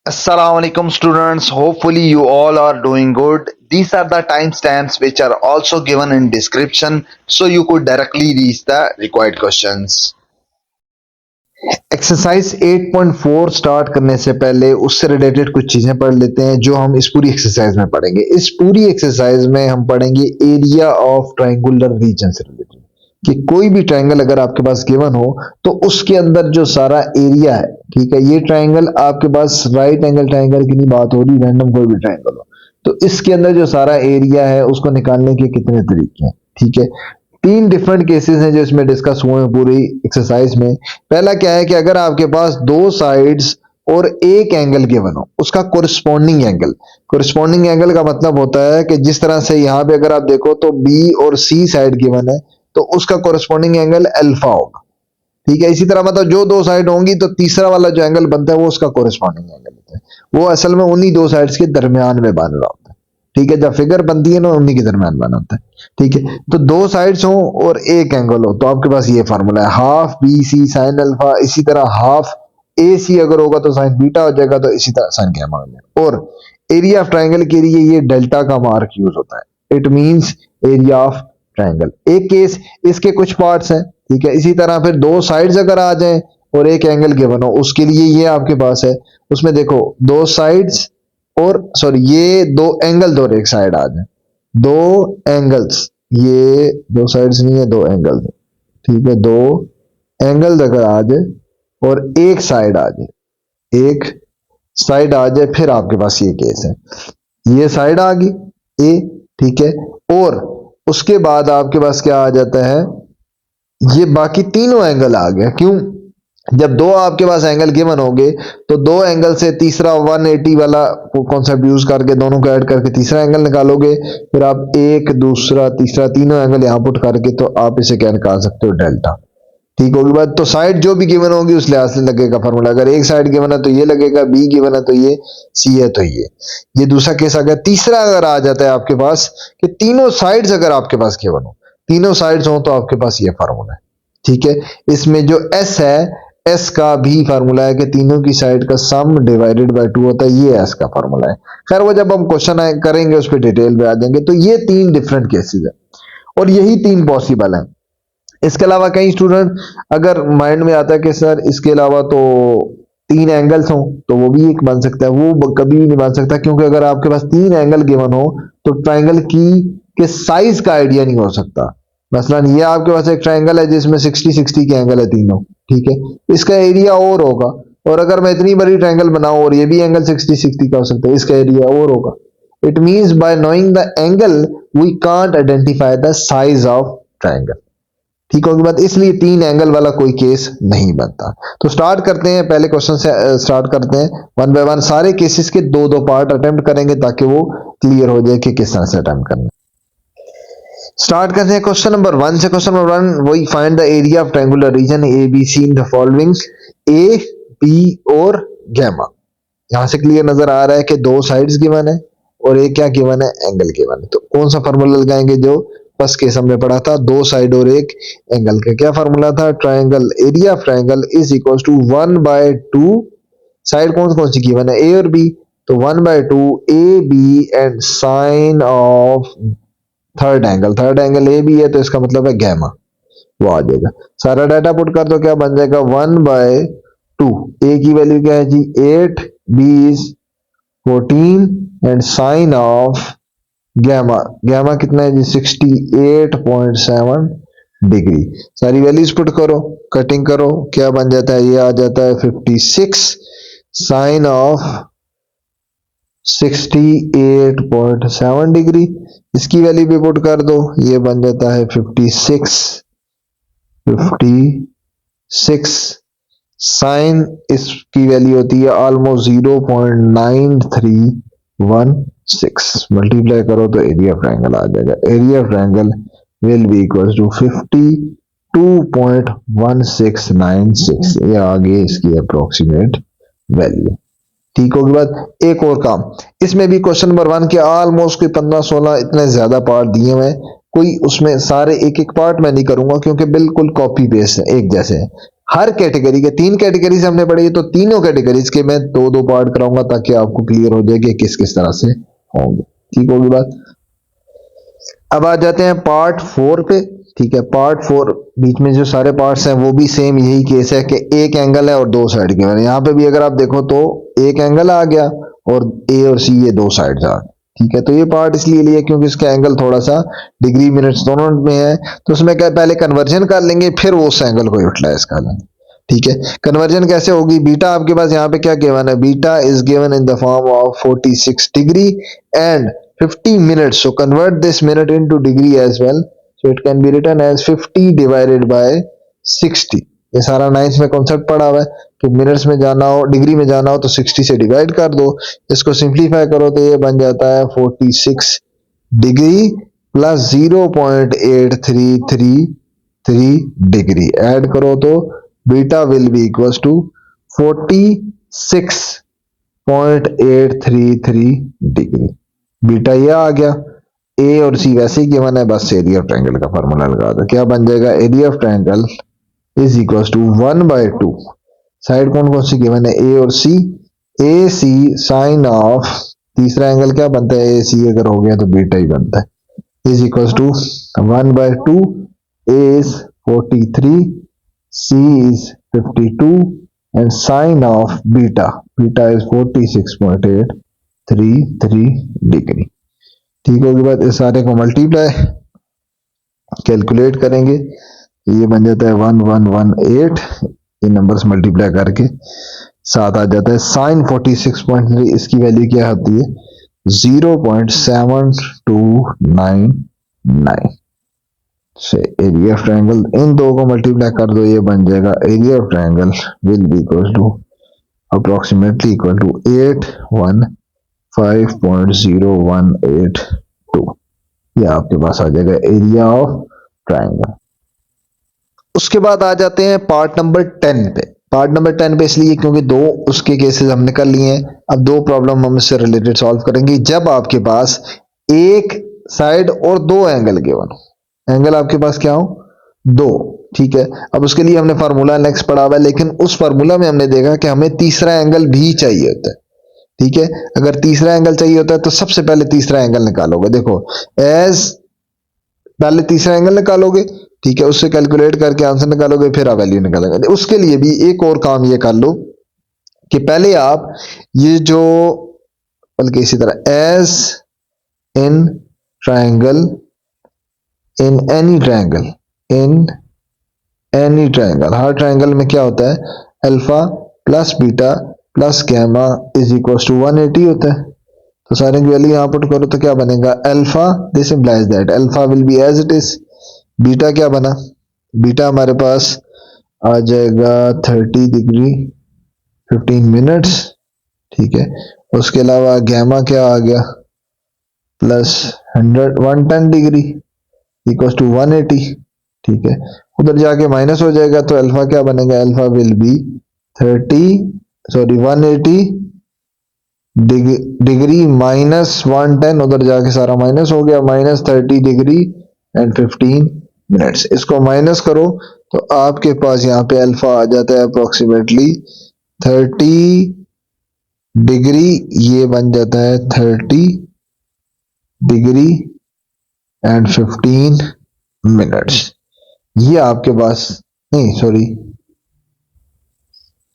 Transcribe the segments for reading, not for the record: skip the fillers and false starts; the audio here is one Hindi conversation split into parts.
Assalamualaikum students. Hopefully you all are doing good. These are the timestamps which are also given in description so you could directly reach the required questions. Exercise 8.4 start करने से पहले उससे रिलेटेड कुछ चीजें पढ़ लेते हैं जो हम इस पूरी एक्सरसाइज में पढ़ेंगे। इस पूरी एक्सरसाइज में हम पढ़ेंगे एरिया ऑफ ट्रायंगुलर रीजन से रिलेटेड कि कोई भी ट्रायंगल अगर आपके पास गिवन हो तो उसके अंदर जो सारा एरिया है, ठीक है, ये ट्रायंगल आपके पास राइट एंगल ट्रायंगल की नहीं बात हो रही, रैंडम कोई भी ट्रायंगल हो तो इसके अंदर जो सारा एरिया है उसको निकालने के कितने तरीके हैं। ठीक है, तीन डिफरेंट केसेस हैं जो इसमें डिस्कस हुए हैं पूरी एक्सरसाइज में। पहला क्या है कि अगर आपके पास दो साइड्स और एक एंगल गिवन हो, उसका कोरिस्पॉन्डिंग एंगल का मतलब होता है कि जिस तरह से यहाँ पे अगर आप देखो तो बी और सी साइड गिवन है तो उसका कोरिस्पॉन्डिंग एंगल अल्फा होगा। ठीक है, इसी तरह मतलब जो दो साइड होंगी तो तीसरा वाला जो एंगल बनता है वो उसका कोरिस्पॉन्डिंग एंगल होता है। वो असल में उन्हीं दो साइड्स के दरमियान में बन रहा होता है। ठीक है, जब फिगर बनती है ना उन्हीं के दरमियान बना होता है। ठीक है, तो दो साइड्स हो और एक एंगल हो तो आपके पास ये फार्मूला है half B C sine alpha, इसी तरह हाफ ए सी अगर होगा तो साइन बीटा हो जाएगा, तो इसी तरह साइन गैमा हो जाएगा। और एरिया ऑफ ट्रायंगल के लिए ये डेल्टा का मार्क यूज होता है, it means area of triangle. एक केस इसके कुछ पार्ट्स हैं, ठीक है, इसी तरह फिर दो साइड्स अगर आ जाएं और एक एंगल गिवन हो उसके लिए ये आपके पास है। उसमें देखो दो साइड्स और सॉरी ये दो एंगल दो एक साइड आ जाए, दो एंगल्स, ये दो साइड्स नहीं है दो एंगल, ठीक है, दो एंगल अगर आ जाए और एक साइड आ जाए, एक साइड आ जाए, फिर आपके पास ये केस है, ये साइड आ गई ए, ठीक है, और उसके बाद आपके पास क्या आ जाता है, ये बाकी तीनों एंगल आ गया। क्यों? जब दो आपके पास एंगल गिवन होंगे तो दो एंगल से तीसरा 180 वाला कॉन्सेप्ट यूज करके दोनों को ऐड करके तीसरा एंगल निकालोगे, फिर आप एक दूसरा तीसरा तीनों एंगल यहां पुट करके तो आप इसे क्या निकाल सकते हो, डेल्टा। ठीक होगी बात। तो साइड जो भी गिवन होगी उस लिहाज से लगेगा फार्मूला। अगर एक साइड गिवन है तो ये लगेगा, बी गिवन है तो ये, सी है तो ये दूसरा केस आ गया। तीसरा अगर आ जाता है आपके पास कि तीनों साइड्स अगर आपके पास गिवन हो, तीनों साइड्स हो तो आपके पास ये फार्मूला है। ठीक है, इसमें जो एस है, एस का भी फार्मूला है कि तीनों की साइड का सम डिवाइडेड बाय 2 होता है, ये एस का फार्मूला है। खैर वो जब हम क्वेश्चन करेंगे उस पर डिटेल में आ जाएंगे। तो ये तीन डिफरेंट केसेस है और यही तीन पॉसिबल है। इसके अलावा कई स्टूडेंट अगर माइंड में आता है कि सर इसके अलावा तो तीन एंगल्स हों तो वो भी एक बन सकता है, वो कभी भी नहीं बन सकता क्योंकि अगर आपके पास तीन एंगल गिवन हो तो ट्राइंगल की के साइज का आइडिया नहीं हो सकता। मसलन ये आपके पास एक ट्राइंगल है जिसमें 60-60 के एंगल है तीनों, ठीक है, इसका एरिया और होगा। और अगर मैं इतनी बड़ी ट्राइंगल बनाऊं और ये भी एंगल 60-60 का हो सकता है, इसका एरिया और होगा। It means by knowing the angle we can't identify the size of triangle. ठीक होगी बात, इसलिए तीन एंगल वाला कोई केस नहीं बनता। तो स्टार्ट करते हैं, पहले क्वेश्चन से स्टार्ट करते हैं। वन बाय वन सारे केसेस के दो दो पार्ट अटेम्प्ट करेंगे ताकि वो क्लियर हो जाए कि किस तरह से अटेम्प्ट करना। स्टार्ट करते हैं क्वेश्चन नंबर वन से। क्वेश्चन नंबर वन, वही find the area of triangular region A B C in the following A B और गैमा। यहां से क्लियर नजर आ रहा है कि दो साइड्स गिवन है और एक क्या गिवन है, एंगल गिवन है। तो कौन सा फार्मूला लगाएंगे जो फर्स्ट केस हमने पढ़ा था, दो साइड और एक एंगल का क्या फार्मूला था, triangle area of triangle is equal to 1/2, side कौन कौन सी गिवन है, ए और बी, तो 1/2 A B and sine of third angle A B है तो इसका मतलब है गैमा, वो आ जाएगा। सारा डाटा पुट कर दो, क्या बन जाएगा 1/2, ए की वैल्यू क्या है जी 8, B is 14 and sine of gamma, gamma कितना है जी 68.7 डिग्री। सारी वैल्यूज पुट करो, कटिंग करो, क्या बन जाता है, ये आ जाता है 56 साइन ऑफ 68.7 डिग्री। इसकी वैल्यू भी पुट कर दो, ये बन जाता है 56 साइन, इसकी वैल्यू होती है ऑलमोस्ट 0.9316, मल्टीप्लाई करो तो एरिया ऑफ ट्रायंगल आ जाएगा। Area of triangle will be equal to 52.1696, ये आगे इसकी अप्रोक्सीमेट वैल्यू। ठीक होगी बात। एक और काम, इसमें भी क्वेश्चन नंबर वन के ऑलमोस्ट कोई 15-16 इतने ज्यादा पार्ट दिए हुए हैं, कोई उसमें सारे एक एक पार्ट मैं नहीं करूंगा क्योंकि बिल्कुल कॉपी पेस्ट है, एक जैसे है। हर कैटेगरी के 3 कैटेगरीज हमने पढ़ी है, तो तीनों कैटेगरीज के मैं दो दो पार्ट कराऊंगा ताकि आपको क्लियर हो जाए कि किस किस तरह से होंगे। ठीक होगी बात। अब आ जाते हैं पार्ट 4 पे। ठीक है, पार्ट 4 बीच में जो सारे पार्ट्स हैं वो भी सेम यही केस है कि एक एंगल है और दो साइड के हैं। यहाँ पे भी अगर आप देखो तो एक एंगल आ गया और ए और सी ये दो साइड आ गए। ठीक है, तो ये पार्ट इसलिए लिया क्योंकि इसका एंगल थोड़ा सा डिग्री मिनट्स दोनों में है, तो उसमें क्या पहले कन्वर्जन कर लेंगे फिर वो उस एंगल को यूटिलाइज कर लेंगे। ठीक है, कन्वर्जन कैसे होगी? बीटा आपके पास यहाँ पे क्या गिवन है? Beta is given in the form of 46 degree and 50 minutes. So convert this minute into degree as well. So it can be written as 50 divided by 60. ये सारा 9th में कॉन्सेप्ट पढ़ा हुआ है कि मिनट्स में जाना हो, डिग्री में जाना हो तो 60 से डिवाइड कर दो। इसको सिंप्लीफाई करो तो ये बन जाता है 46 डिग्री प्लस 0.8333 डिग्री। ऐड करो तो beta will be equal to 46.833 degree. Beta ये आ गया, ए और सी वैसे ही गिवन है, बस एरिया ऑफ ट्रायंगल का फार्मूला लगा दो। क्या बन जाएगा? Area of triangle is equal to 1/2। Side कौन कौन सी गिवन है? ए और C. A C sine of तीसरा एंगल क्या बनता है? ए सी अगर हो गया तो बीटा ही बनता है, is equal to 1/2। A is 43, C is 52 and sine of beta, beta is 46.833 degree. ठीक होगी बात। इस सारे को मल्टीप्लाई कैलकुलेट करेंगे, ये बन जाता है 1118। ये नंबर्स मल्टीप्लाई करके साथ आ जाता है साइन 46.3, इसकी वैल्यू क्या होती है? 0.7299 से एरिया ऑफ ट्रायंगल इन दो को मल्टीप्लाई कर दो, ये बन जाएगा area of triangle will be equal to approximately equal to 815.0182। ये आपके पास आ जाएगा एरिया ऑफ ट्रायंगल। उसके बाद आ जाते हैं पार्ट नंबर 10 पे। पार्ट नंबर 10 पे इसलिए क्योंकि दो उसके केसेस हमने कर लिए हैं। अब दो प्रॉब्लम हम इससे रिलेटेड सॉल्व करेंगे जब आपके पास एक साइड और दो एंगल गिवन हो। एंगल आपके पास क्या हो? दो। ठीक है, अब उसके लिए हमने फार्मूला नेक्स्ट पढ़ा हुआ है, लेकिन उस फार्मूला में हमने देखा कि हमें तीसरा एंगल भी चाहिए होता है। ठीक है, अगर तीसरा एंगल चाहिए होता है तो सबसे पहले तीसरा एंगल निकालोगे। देखो एज पहले तीसरा एंगल निकालोगे, ठीक है, उससे कैलकुलेट करके आंसर निकालोगे, फिर आप वैल्यू निकालोगे। उसके लिए भी एक और काम ये कर लो कि पहले आप ये जो, बल्कि इसी तरह as in triangle in any triangle, in any triangle, हर ट्रायंगल में क्या होता है? Alpha plus beta plus gamma is equal to 180 होता है। तो सारे की वैल्यू यहां पुट करो तो क्या बनेगा? Alpha, this implies that alpha will be as it is. Beta क्या बना? बीटा हमारे पास आ जाएगा 30 डिग्री 15 मिनट्स। ठीक है, उसके अलावा गैमा क्या आ गया? Plus 110 degree equal to 180। ठीक है, उधर जाके माइनस हो जाएगा तो अल्फा क्या बनेगा? Alpha will B 180 degree minus 110, उधर जाके सारा माइनस हो गया, माइनस 30 डिग्री एंड 15 मिनट्स। इसको माइनस करो तो आपके पास यहाँ पे अल्फा आ जाता है अप्रोक्सीमेटली 30 डिग्री, ये बन जाता है 30 डिग्री एंड 15 मिनट्स। ये आपके पास नहीं,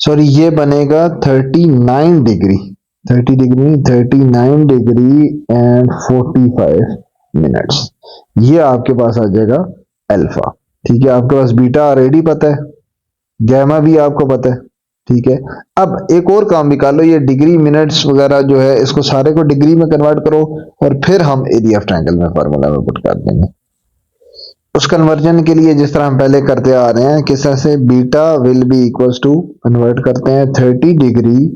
सॉरी ये बनेगा 39 degree, 30 degree 39 degree and 45 minutes. ये आपके पास आ जाएगा अल्फा। ठीक है, आपके पास बीटा ऑलरेडी पता है, गैमा भी आपको पता है। ठीक है, अब एक और काम भी कर लो, ये डिग्री मिनट्स वगैरह जो है इसको सारे को डिग्री में कन्वर्ट करो और फिर हम एरिया ऑफ ट्रायंगल में फार्मूला में पुट कर देंगे। उस कन्वर्जन के लिए जिस तरह हम पहले करते आ रहे हैं, किस तरह से? Beta will be equals to, convert करते हैं 30 डिग्री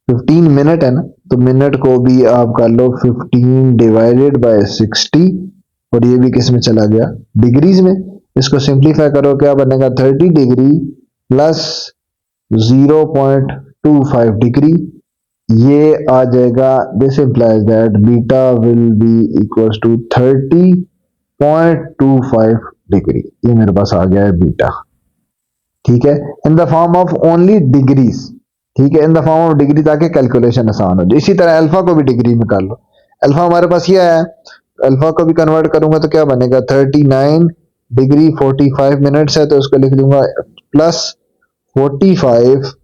15 मिनट है ना, तो मिनट को भी आप कर लो 15 डिवाइडेड बाय 60 और ये भी किस में चला गया? डिग्रीज में। इसको सिंप्लीफाई करो, क्या बनेगा? 30 डिग्री प्लस 0.25 डिग्री, ये आ जाएगा, this implies that beta will be equals to 30.25 degree. ये मेरे पास आ गया है बीटा। ठीक है, in the form of only degrees, ठीक है, in the form of degree, ताकि कैलकुलेशन आसान हो जाए। इसी तरह अल्फा को भी डिग्री में कर लो। अल्फा हमारे पास ये है, अल्फा को भी कन्वर्ट करूंगा तो क्या बनेगा, 39 डिग्री 45 मिनट्स है, तो उसको लिख दूंगा प्लस 45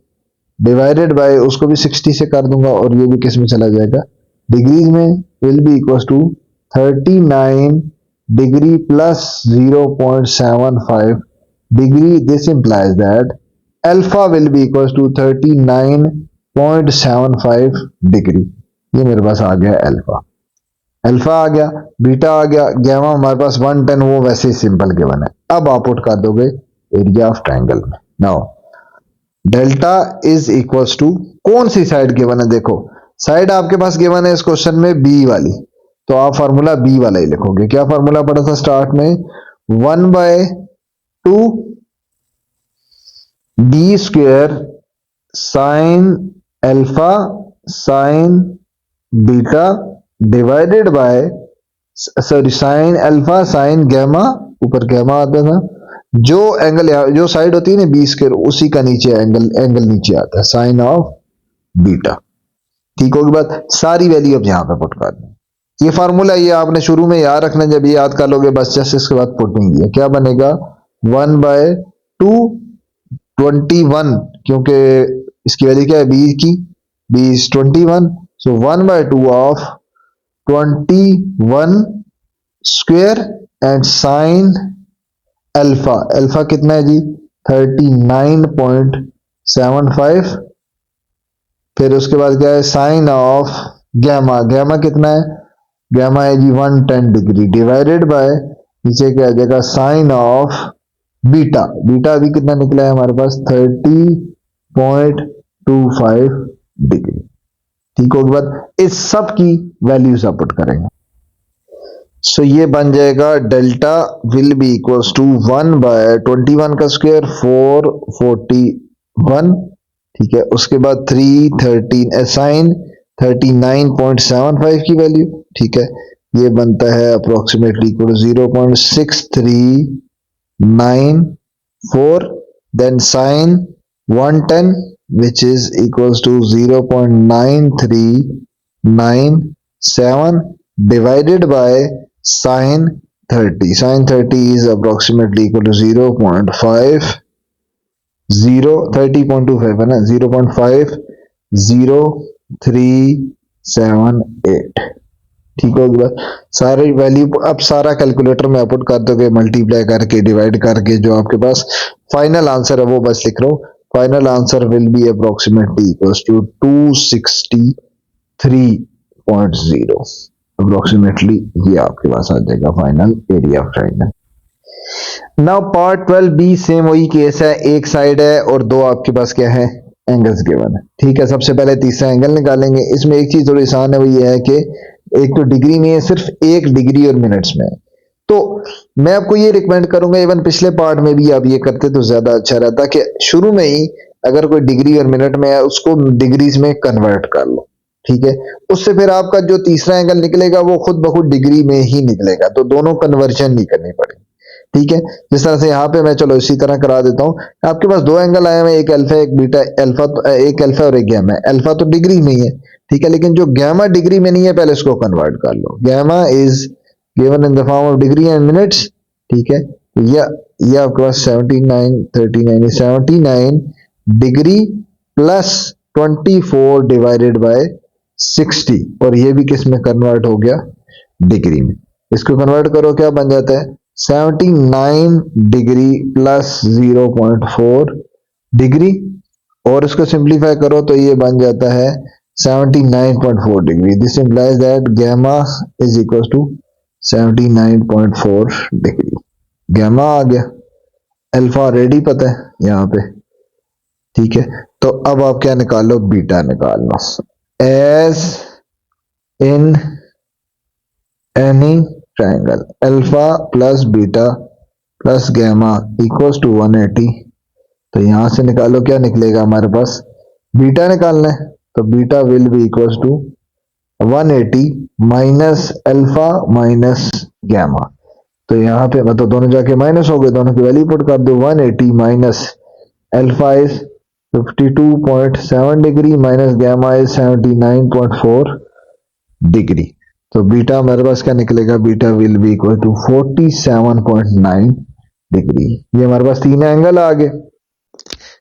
डिवाइडेड बाय, उसको भी 60 से कर दूंगा, और ये भी किस में चला जाएगा, डिग्रीज में, will be equal to 39 degree plus 0.75 degree. This implies that alpha will be equal to 39.75 degree. ये मेरे पास आ गया अल्फा, अल्फा आ गया, बीटा आ गया, गैमा हमारे पास 110, वो वैसे ही सिंपल गिवन है। अब आप पुट कर दोगे एरिया ऑफ ट्रायंगल में। Now delta is equals to, कौन सी साइड गिवन है, देखो साइड आपके पास गिवन है इस क्वेश्चन में बी वाली, तो आप फार्मूला बी वाला ही लिखोगे। क्या फार्मूला पढ़ा था स्टार्ट में, 1/2 D square sine alpha sine beta divided by, sorry sine alpha sine gamma, ऊपर गैमा आता था, जो एंगल जो साइड होती है ना बी स्क्वायर, उसी का नीचे एंगल नीचे आता है, साइन ऑफ बीटा। ठीक होगी बात, सारी वैल्यू अब यहां पे पुट कर दें। ये फार्मूला ये आपने शुरू में याद रखना, जब ये याद कर लोगे बस जस्ट इसके बाद पुटिंग है, क्या बनेगा 1/2 21, क्योंकि इसकी वैल्यू क्या है बी की, B is 21, so 1/2 of 21 square and sine alpha, alpha कितना है जी 39.75, फिर उसके बाद क्या है साइन ऑफ गैमा, गैमा कितना है, गैमा है जी 110 डिग्री डिवाइडेड बाय, नीचे क्या आ जाएगा साइन ऑफ बीटा, बीटा अभी कितना निकला है हमारे पास 30.25 डिग्री। ठीक होगी बात, इस सब की वैल्यूज आप पुट करेंगे। सो ये बन जाएगा delta will be equals to 1/21 का स्क्वायर 441, ठीक है, उसके बाद 313 साइन 39.75 की वैल्यू, ठीक है, ये बनता है approximately equal 0.6394, then sine 110 which is equals to 0.9397 divided by sin 30. Sin 30 is approximately equal to 0.50, 30.25 है ना, 0.500378। ठीक होगी बात, सारी वैल्यू अब सारा कैलकुलेटर में पुट कर दोगे, मल्टीप्लाई करके डिवाइड करके, जो आपके पास फाइनल आंसर है वो बस लिख लो। Final answer will be approximately equals to 263.0 approximately, ये आपके पास आ जाएगा final area of triangle. Now part 12 B same वही केस है, एक साइड है और दो आपके पास क्या है एंगल्स गिवन है। ठीक है, सबसे पहले तीसरा एंगल निकालेंगे। इसमें एक चीज थोड़ी आसान है, वो ये है कि एक तो डिग्री में है, सिर्फ 1 डिग्री और मिनट्स में है, तो मैं आपको ये रिकमेंड करूंगा, इवन पिछले पार्ट में भी आप ये करते तो ज्यादा अच्छा रहता कि शुरू में ही अगर कोई डिग्री और मिनट में है उसको डिग्रीज में कन्वर्ट कर लो। ठीक है, उससे फिर आपका जो तीसरा एंगल निकलेगा वो खुद ब खुद डिग्री में ही निकलेगा, तो दोनों कन्वर्जन नहीं करनी पड़ेगी। ठीक है, जिस तरह से यहाँ पे मैं चलो इसी तरह करा देता हूँ। आपके पास दो एंगल आए हुए, एक अल्फा एक बीटा, अल्फा तो एक अल्फा और एक गैमा है। अल्फा तो डिग्री में ही है, ठीक है, लेकिन जो गैमा डिग्री में नहीं है पहले इसको कन्वर्ट कर लो। Gamma is given in the form of degree and minutes. ठीक है, ये आपके पास 79 डिग्री प्लस 24 डिवाइडेड बाय 60, और ये भी किस में कन्वर्ट हो गया डिग्री में। इसको कन्वर्ट करो, क्या बन जाता है 79 डिग्री प्लस 0.4 डिग्री, और इसको सिंप्लीफाई करो तो ये बन जाता है 79.4 degree. This implies that gamma is equal to 79.4 degree. Gamma आ गया, अल्फा ऑलरेडी पता है यहां पे। ठीक है, तो अब आप क्या निकाल लो, बीटा निकाल लो। As in any triangle alpha plus beta plus gamma equals to 180, तो यहां से निकालो, क्या निकलेगा हमारे पास, बीटा निकालना है, तो beta will be equals to 180 minus alpha minus gamma, तो यहां पे मतलब दोनों जाके माइनस हो गए, दोनों की वैल्यू पुट कर दो, 180 minus alpha is 52.7 degree minus gamma is 79.4 degree. तो बीटा हमारे पास क्या निकलेगा, beta will be equal to 47.9 degree. ये हमारे पास तीन एंगल आ गए।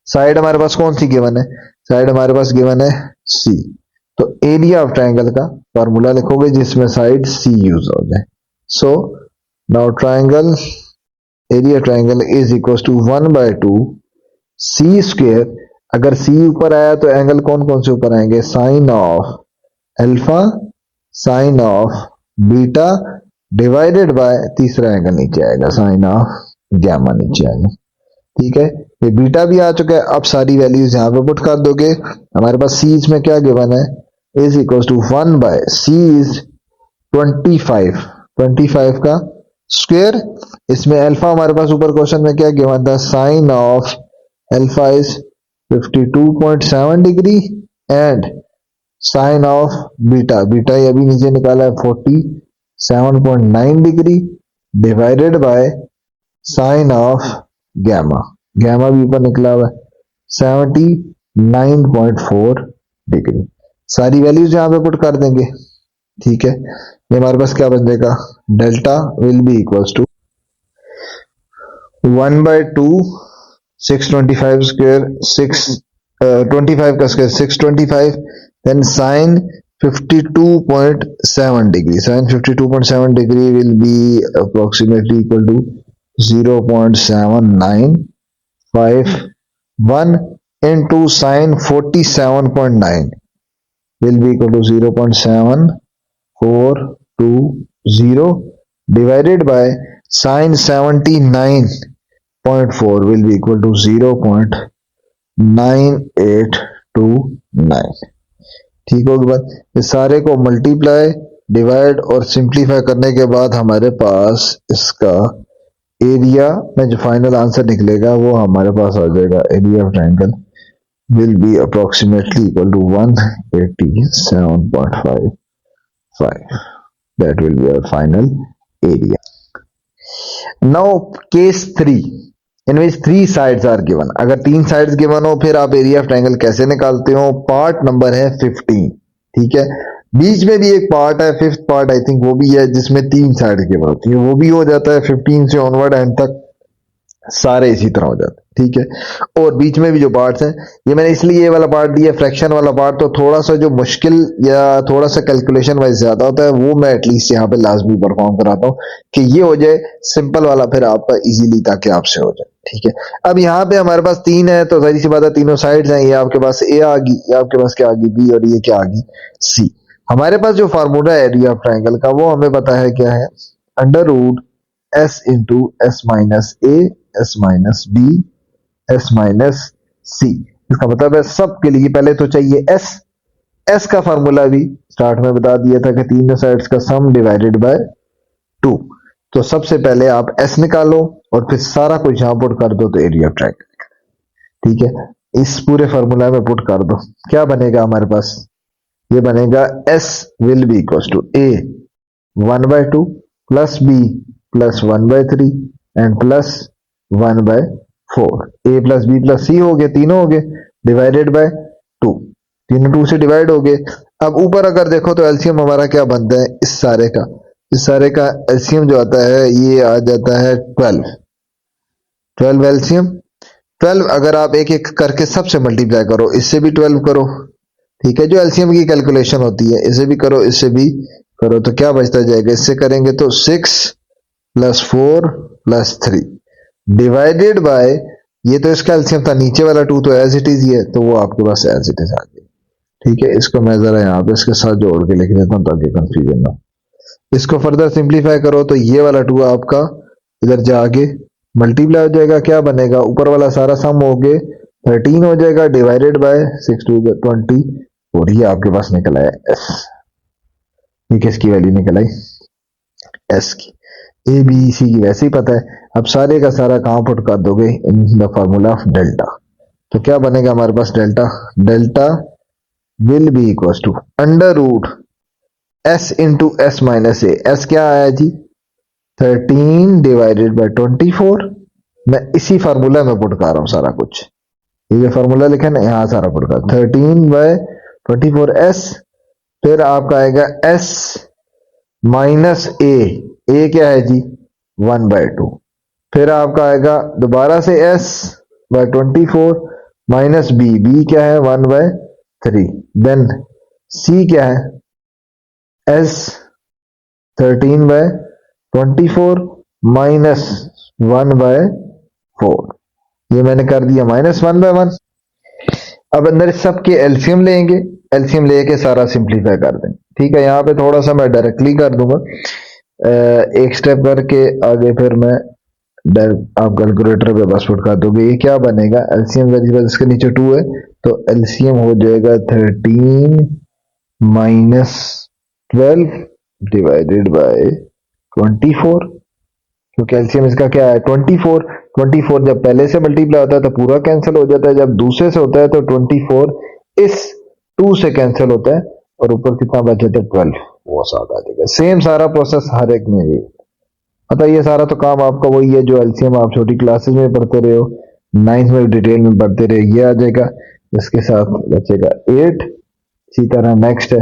साइड हमारे पास कौन सी गिवन है, साइड हमारे पास गिवन है सी। तो एरिया ऑफ ट्रायंगल का फॉर्मूला लिखोगे जिसमें साइड सी यूज हो जाए। So now triangle, area triangle is equal to 1/2 C square. अगर सी ऊपर आया तो एंगल कौन कौन से ऊपर आएंगे, sine of alpha, sine of beta divided by तीसरा एंगल नीचे आएगा, साइन ऑफ गैमा नीचे आएगा। ठीक है, ये बीटा भी आ चुका है। अब सारी वैल्यूज यहाँ पे पुट कर दोगे। हमारे पास सी इसमें क्या गिवन है, इज इक्वल टू 1/सी इज 25 का स्क्वायर। इसमें अल्फा हमारे पास ऊपर क्वेश्चन में क्या गिवन था, sine of alpha is 52.7 degree and sine of beta, beta ये अभी नीचे निकाला है 47.9 degree divided by sine of gamma, gamma भी ऊपर निकला हुआ है 79.4 डिग्री। सारी वैल्यूज यहां पे पुट कर देंगे। ठीक है, ये हमारे पास क्या बन जाएगा, delta will be equals to 1/2 625 square 25 का square 625 then sine 52.7 degree, sine 52.7 degree will be approximately equal to 0.7951 into sine 47.9 will be equal to 0.7420 divided by sine 79.4 will be equal to 0.9829। ठीक होगी बात। इस सारे को मल्टीप्लाई, डिवाइड और सिंप्लीफाई करने के बाद हमारे पास इसका एरिया में जो फाइनल आंसर निकलेगा वो हमारे पास आ जाएगा, area of triangle will be approximately equal to 187.55। That will be our final area. Now case 3 in which 3 sides are given. अगर 3 साइड्स गिवन हो फिर आप एरिया ऑफ ट्रायंगल कैसे निकालते हो, पार्ट नंबर है 15। ठीक है, बीच में भी एक पार्ट है, 5th पार्ट आई थिंक वो भी है जिसमें 3 साइड गिवन होती है, वो भी हो जाता है 15 से ऑनवर्ड एंड तक सारे इसी तरह हो जाते हैं। ठीक है, और बीच में भी जो पार्ट्स हैं, ये मैंने इसलिए ये वाला पार्ट दिया फ्रैक्शन वाला पार्ट, तो थोड़ा सा जो मुश्किल या थोड़ा सा कैलकुलेशन वाइज ज्यादा होता है वो मैं एटलीस्ट यहाँ पे लाजमी परफॉर्म कराता हूँ कि ये हो जाए सिंपल वाला, फिर आपका इजीली ताकि आपसे हो जाए। ठीक है, अब यहाँ पे हमारे पास 3 है तो जाहिर सी बात है तीनों साइड्स हैं, ये आपके पास ए आ गई, ये आपके पास क्या आ गई बी, और ये क्या आ गई सी। हमारे पास जो फार्मूला है एरिया ऑफ ट्रायंगल का वो हमें पता है क्या है, under root S into S minus A S minus B S minus C. इसका मतलब है सबके लिए पहले तो चाहिए एस। एस का फार्मूला भी स्टार्ट में बता दिया था कि तीनों साइड्स का सम डिवाइडेड बाय 2। तो सबसे पहले आप एस निकालो और फिर सारा कुछ यहां पुट कर दो तो एरिया ऑफ ट्रायंगल। ठीक है, इस पूरे फार्मूला में पुट कर दो, क्या बनेगा हमारे पास, ये बनेगा S will be equal to A 1/2 plus B plus 1/3 and plus 1/4। A plus B plus C हो गए, तीनों हो गए, डिवाइडेड बाय 2, तीनों 2 से डिवाइड हो गए। अब ऊपर अगर देखो तो एलसीएम हमारा क्या बनता है, इस सारे का एलसीएम जो आता है ये आ जाता है 12 एलसीएम 12। अगर आप एक एक करके सबसे मल्टीप्लाई करो, इससे भी 12 करो, ठीक है, जो एलसीएम की कैलकुलेशन होती है, इसे भी करो इससे भी करो, तो क्या बचता जाएगा, इससे करेंगे तो 6 प्लस 4 प्लस 3 डिवाइडेड बाय, ये तो इसका एलसीएम था, नीचे वाला 2 तो एज इट इज ही है, तो वो आपके पास एज इट इज आ गया। ठीक है, इसको मैं जरा यहाँ पे इसके साथ जोड़ के लिख देता हूँ ताकि कंफ्यूजन ना। इसको फर्दर सिंप्लीफाई करो तो ये वाला 2 आपका इधर जाके मल्टीप्लाई हो जाएगा, क्या बनेगा, ऊपर वाला सारा सम हो गए 13 हो जाएगा डिवाइडेड बाय 6 2 20, और ये आपके पास निकला है एस। ये किसकी वैल्यू निकल आई, एस की। ए बी सी की वैसे ही पता है, अब सारे का सारा कहां पुट कर दोगे, in the formula of delta. तो क्या बनेगा हमारे पास delta will be equal to under root S into S minus A. S क्या आया जी 13 डिवाइडेड बाय 24। मैं इसी फार्मूला में पुट कर रहा हूं सारा कुछ, ये जो फॉर्मूला लिखा है ना यहाँ सारा पुट कर 13/24s, फिर आपका आएगा s माइनस ए क्या है जी 1/2, फिर आपका आएगा दोबारा से s/24 माइनस बी क्या है 1/3, देन c क्या है s 13/24 माइनस 1/4, ये मैंने कर दिया -1/1। अब अंदर सबके एलसीएम लेंगे, एलसीएम लेके सारा सिंप्लीफाई कर देंगे। ठीक है, यहाँ पे थोड़ा सा मैं डायरेक्टली कर दूंगा, एक स्टेप करके आगे फिर मैं आप कैलकुलेटर पे बस पुट कर दोगे। ये क्या बनेगा, एलसीएम वेरिएबल इसके नीचे 2 है तो एलसीएम हो जाएगा 13 माइनस 12 डिवाइडेड बाय 24, क्योंकि एलसीएम इसका क्या है 24। 24 जब पहले से मल्टीप्लाई होता है तो पूरा कैंसिल हो जाता है, जब दूसरे से होता है तो 24 इस 2 से कैंसिल होता है और ऊपर कितना बच जाता है 12, वो साथ आ जाएगा। सेम सारा प्रोसेस हर एक में ये अतः ये सारा तो काम आपका वही है जो एलसीएम आप छोटी क्लासेस में पढ़ते रहे हो, 9th में डिटेल में पढ़ते रहे, ये आ जाएगा। इसके साथ बचेगा 8। इसी तरह नेक्स्ट है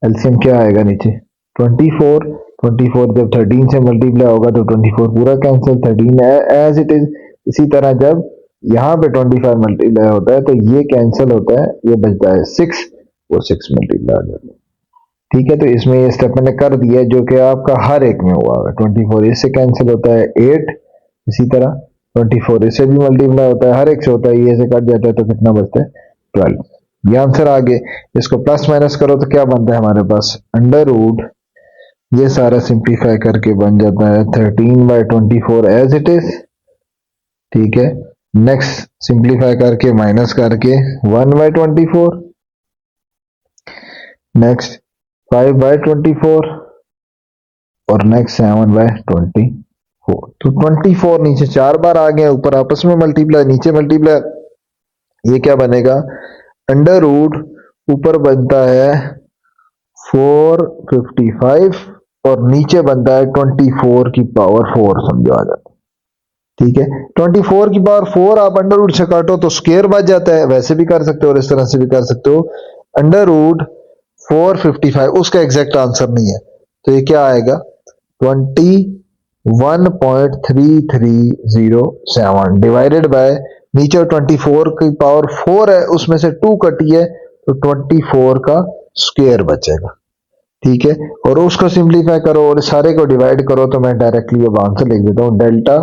एलसीएम क्या आएगा नीचे 24। 24 जब 13 से मल्टीप्लाई होगा तो 24 पूरा कैंसिल, 13 एज इट इज। इसी तरह जब यहाँ पे 25 मल्टीप्लाई होता है तो ये कैंसिल होता है, ये बचता है 6, वो 6 मल्टीप्लाई हो जाता है। ठीक है, तो इसमें ये स्टेप मैंने कर दिया जो कि आपका हर एक में हुआ है। 24 इससे कैंसिल होता है 8, इसी तरह 24 इससे भी मल्टीप्लाई होता है, हर एक से होता है, ये से कट जाता है तो कितना बचता है 12। ये आंसर आगे, इसको प्लस माइनस करो तो क्या बनता है हमारे पास अंडर रूट, ये सारा सिंप्लीफाई करके बन जाता है 13/24 एज इट इज। ठीक है, नेक्स्ट सिंप्लीफाई करके माइनस करके 1/24, नेक्स्ट 5/24 और नेक्स्ट 7/24। तो 24 नीचे 4 बार आ गए, ऊपर आपस में मल्टीप्लाई नीचे मल्टीप्लाई, ये क्या बनेगा अंडर रूट, ऊपर बनता है 455 और नीचे बनता है 24 की पावर 4, समझो आ जाता है। ठीक है, 24 की पावर 4 आप अंडर रूट से काटो तो स्क्वायर बच जाता है, वैसे भी कर सकते हो और इस तरह से भी कर सकते हो। अंडर रूट 455 उसका एग्जैक्ट आंसर नहीं है, तो ये क्या आएगा 21.3307 डिवाइडेड बाय नीचे 24 की पावर 4 है, उसमें से 2 कटी है तो 24 का स्क्वायर बचेगा। ठीक है, और उसको सिंप्लीफाई करो और सारे को डिवाइड करो तो मैं डायरेक्टली अब आंसर लिख देता हूँ, delta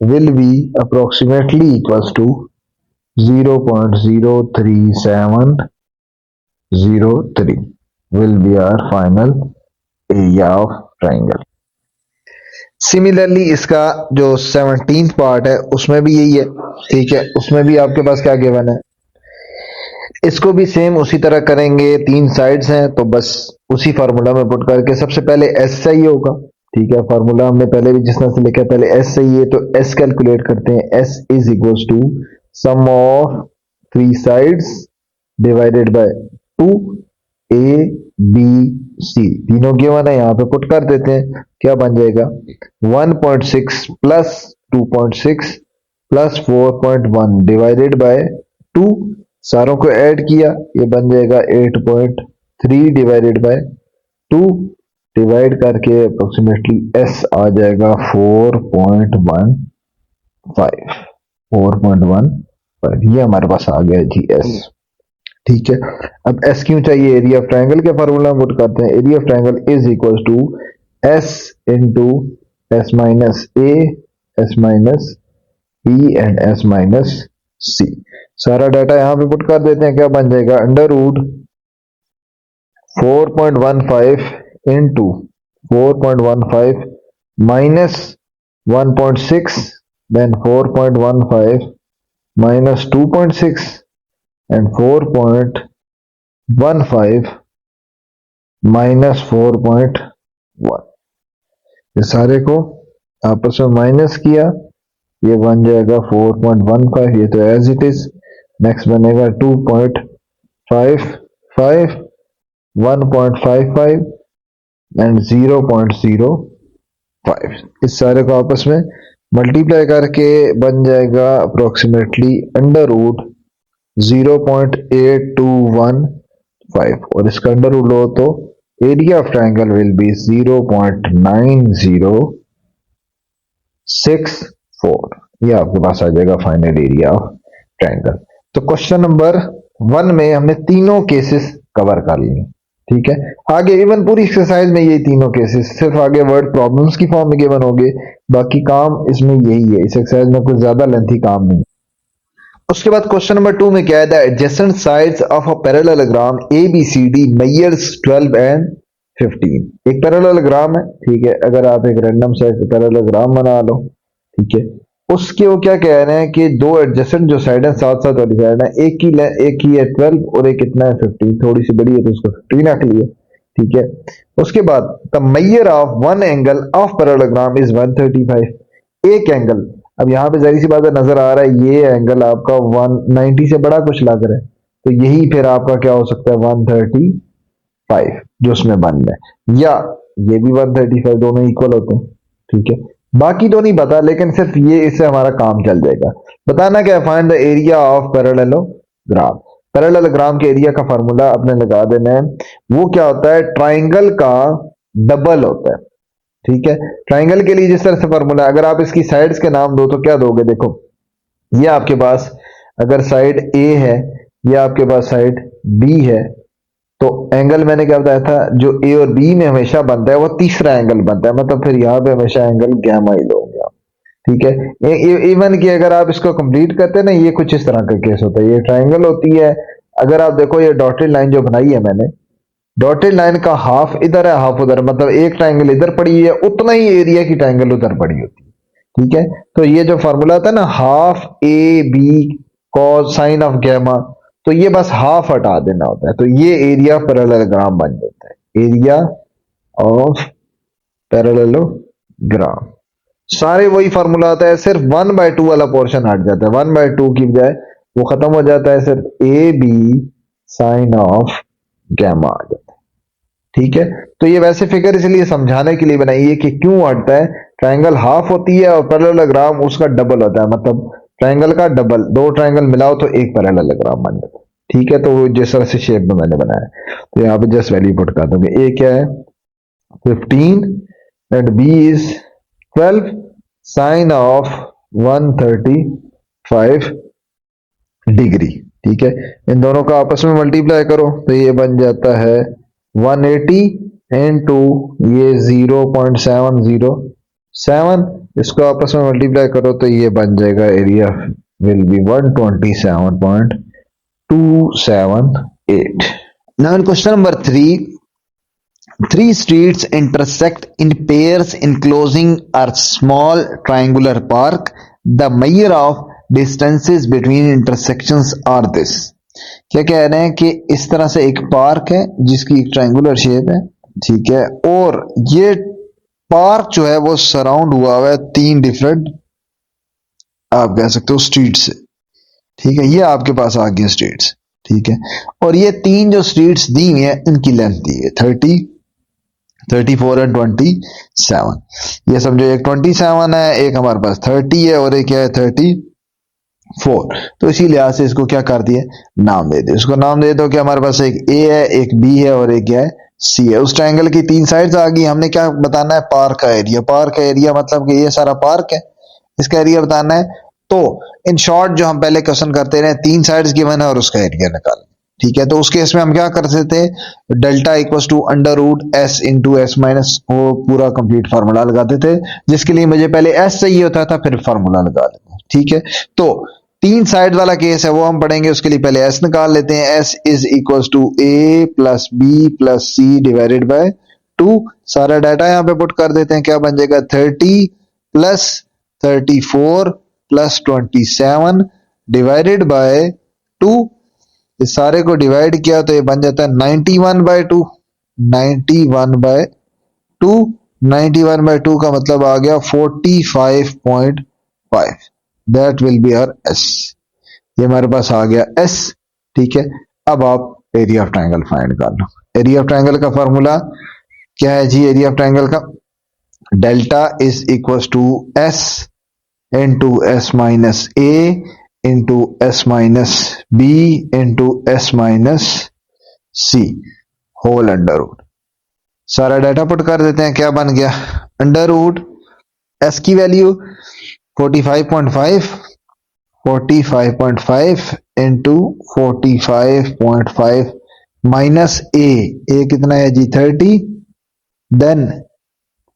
will be approximately equals to 0.03703 will be our final area of triangle। Similarly इसका जो 17th पार्ट है उसमें भी यही है। ठीक है, उसमें भी आपके पास क्या गिवन है, इसको भी सेम उसी तरह करेंगे, 3 साइड्स हैं तो बस उसी फार्मूला में पुट करके सबसे पहले एस चाहिए होगा। ठीक है, फार्मूला हमने पहले भी जिस तरह से लिखा है, पहले एस चाहिए तो एस कैलकुलेट करते हैं, S is equals to sum of 3 sides divided by 2 A B C, तीनों गिवन है, यहाँ पे पुट कर देते हैं, क्या बन जाएगा 1.6 प्लस 2.6 प्लस 4.1 डिवाइडेड बाय 2, सारों को ऐड किया, ये बन जाएगा 8.3 डिवाइडेड बाय 2 डिवाइड करके अप्रोक्सीमेटली एस आ जाएगा 4.15, ये हमारे पास आ गया जी एस। ठीक है, अब एस क्यों चाहिए, एरिया ऑफ ट्रायंगल के फार्मूला पुट करते हैं, area of triangle is equal to S into S minus A, S minus B and S minus C. सारा डाटा यहां पे पुट कर देते हैं, क्या बन जाएगा under root 4.15 into 4.15 minus 1.6 then 4.15 minus 2.6 and 4.15 minus 4.1, ये सारे को आपस में माइनस किया, ये बन जाएगा 4.15, ये तो एज इट इज। नेक्स्ट बनेगा 2.55 1.55 एंड 0.05, इस सारे को आपस में मल्टीप्लाई करके बन जाएगा अप्रोक्सीमेटली अंडर रूट 0.8215 और इसका अंडर रूट लो तो area of triangle will be 0.9064। ये आपके पास आ जाएगा फाइनल एरिया ऑफ ट्राइंगल। तो क्वेश्चन नंबर 1 में हमने तीनों केसेस कवर कर लिए, ठीक है। आगे इवन पूरी एक्सरसाइज में ये तीनों केसेस, सिर्फ आगे वर्ड प्रॉब्लम्स की फॉर्म में गिवन होंगे, बाकी काम इसमें यही है। इस एक्सरसाइज में कुछ ज्यादा लेंथी काम नहीं। उसके बाद क्वेश्चन नंबर 2 में क्या है, the adjacent sides of a parallelogram ABCD measures 12 and 15। एक पैरेललोग्राम है, ठीक है। अगर आप एक रैंडम सेट पैरेललोग्राम बना लो, ठीक है, उसके वो क्या कह रहे हैं कि दो एडजेसेंट जो साइड है, साथ साथ वाली साइड है, एक ही है 12 और एक कितना है 15, थोड़ी सी बड़ी है तो उसको 15 रख लिए, ठीक है। उसके बाद the measure of one angle of parallelogram is 135। एक एंगल, अब यहाँ पे जहरी सी बात है, नजर आ रहा है ये एंगल आपका 190 से बड़ा कुछ लग रहा है, तो यही फिर आपका क्या हो सकता है 135 जो उसमें बन है, या ये भी 135, दोनों इक्वल होते हैं, ठीक है। बाकी तो नहीं पता, लेकिन सिर्फ ये, इससे हमारा काम चल जाएगा। बताना क्या, find the area of parallelogram. Parallelogram के एरिया का फार्मूला अपने लगा देना है। वो क्या होता है, ट्राइंगल का डबल होता है, ठीक है। ट्राइंगल के लिए जिस तरह से फार्मूला, अगर आप इसकी साइड्स के नाम दो तो क्या दोगे, देखो ये आपके पास अगर साइड A है, ये आपके पास साइड B है, तो एंगल मैंने क्या बताया था, जो A और B में हमेशा बनता है वो तीसरा एंगल बनता है, मतलब फिर यहाँ पे हमेशा एंगल गैमा ही लोगे आप, ठीक है। इवन कि अगर आप इसको कंप्लीट करते हैं ना, ये कुछ इस तरह का केस होता है, ये ट्राइंगल होती है। अगर आप देखो ये डॉटेड लाइन जो बनाई है मैंने, डॉटेड लाइन का हाफ इधर है हाफ उधर, मतलब एक ट्राइंगल इधर पड़ी है, उतना ही एरिया की ट्राइंगल उधर पड़ी होती है, ठीक है। तो ये जो फॉर्मूला था ना, half AB cos sine of gamma, तो ये बस हाफ हटा देना होता है, तो ये एरिया ऑफ पैरेललोग्राम बन जाता है, एरिया ऑफ पैरेललोग्राम। सारे वही फॉर्मूला होता है, सिर्फ 1/2 वाला पोर्शन हट जाता है, 1/2 की बजाय वो खत्म हो जाता है, सिर्फ AB साइन ऑफ गैमा आ जाता है, ठीक है। तो ये वैसे फिगर इसलिए समझाने के लिए बनाई है कि क्यों हटता है। ट्राइंगल हाफ होती है और पैरेललोग्राम उसका डबल होता है, मतलब ट्राइंगल का डबल, दो ट्राइंगल मिलाओ तो एक पैरेललोग्राम बन जाता है, ठीक है। तो जिस तरह से शेप में मैंने बनाया, तो यहाँ पे जस्ट वैल्यू पुट कर दूंगे। ए क्या है 15 and B is 12 sine of 135 degree, ठीक है। इन दोनों का आपस में मल्टीप्लाई करो तो ये बन जाता है 180 इनटू ये 0.707, इसको आपस में मल्टीप्लाई करो तो ये बन जाएगा, area will be 127.278। Now in question number 3, three streets intersect in pairs enclosing a small triangular park. The measure of distances between intersections are this। क्या कह रहे हैं कि इस तरह से एक पार्क है जिसकी एक ट्रायंगुलर शेप है, ठीक है, और ये पार्क जो है वो सराउंड हुआ हुआ है 3 डिफरेंट, आप कह सकते हो स्ट्रीट से, ठीक है। ये आपके पास आ गई स्ट्रीट्स, ठीक है, और ये 3 जो स्ट्रीट्स दी हुई है इनकी लेंथ दी है 30, 34 एंड 27। ये समझो एक 27 है, एक हमारे पास 30 है और एक क्या है 34। तो इसी लिहाज से इसको क्या कर दिए, नाम दे दे। इसको नाम दे दो कि हमारे पास एक A है, एक B है और एक क्या है C है। उस ट्रायंगल की 3 साइड्स आ गई। हमने क्या बताना है, पार्क का एरिया। पार्क का एरिया मतलब कि ये सारा पार्क है, इसका एरिया बताना है। तो इन शॉर्ट जो हम पहले क्वेश्चन करते रहे, 3 साइड्स गिवन है और उसका एरिया निकाल, ठीक है। तो उस केस में हम क्या करते थे, delta equal to under root S into S minus, वो पूरा कंप्लीट फार्मूला लगाते थे, जिसके लिए मुझे पहले S चाहिए होता था, फिर फार्मूला लगा लेते, ठीक है। तो 3 साइड वाला केस है वो हम पढ़ेंगे, उसके लिए पहले S निकाल लेते हैं। S is equal to A plus B plus C divided by 2। सारा डाटा यहाँ पे पुट कर देते हैं, क्या बन जाएगा 30 प्लस 34 प्लस 27 डिवाइडेड बाय 2। इस सारे को डिवाइड किया तो ये बन जाता है 91/2। 91/2, 91/2 का मतलब आ गया 45.5। That will be our S। ये हमारे पास आ गया S, ठीक है। अब आप एरिया ऑफ ट्रायंगल फाइंड कर लो। एरिया ऑफ ट्रायंगल का फॉर्मूला क्या है जी, एरिया ऑफ ट्रायंगल का delta is equal to S into S minus A into S minus B into S minus C whole under root. सारा डाटा पुट कर देते हैं, क्या बन गया, अंडर रूट एस की वैल्यू 45.5 इंटू 45.5 माइनस ए कितना है जी 30, देन